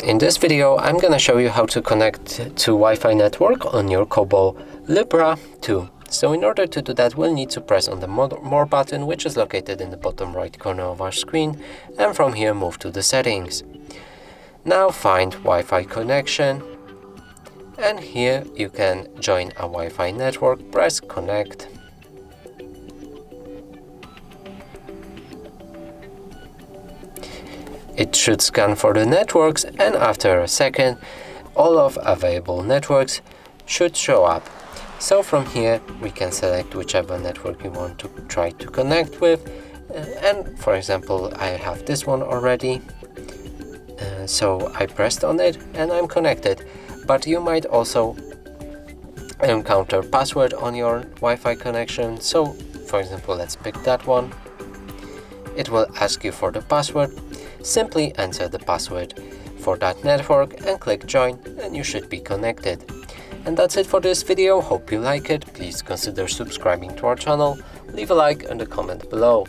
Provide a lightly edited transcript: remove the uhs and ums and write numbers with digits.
In this video, I'm gonna show you how to connect to Wi-Fi network on your Kobo Libra 2. So in order to do that, we'll need to press on the More button, which is located in the bottom right corner of our screen, and from here move to the settings. Now find Wi-Fi connection, and here you can join a Wi-Fi network, press connect. It should scan for the networks, and after a second, all of available networks should show up. So from here, we can select whichever network you want to try to connect with. And for example, I have this one already. So I pressed on it and I'm connected. But you might also encounter password on your Wi-Fi connection. So for example, let's pick that one. It will ask you for the password. Simply enter the password for that network and click join, and you should be connected. And that's it for this video. Hope you like it. Please consider subscribing to our channel, leave a like and a comment below.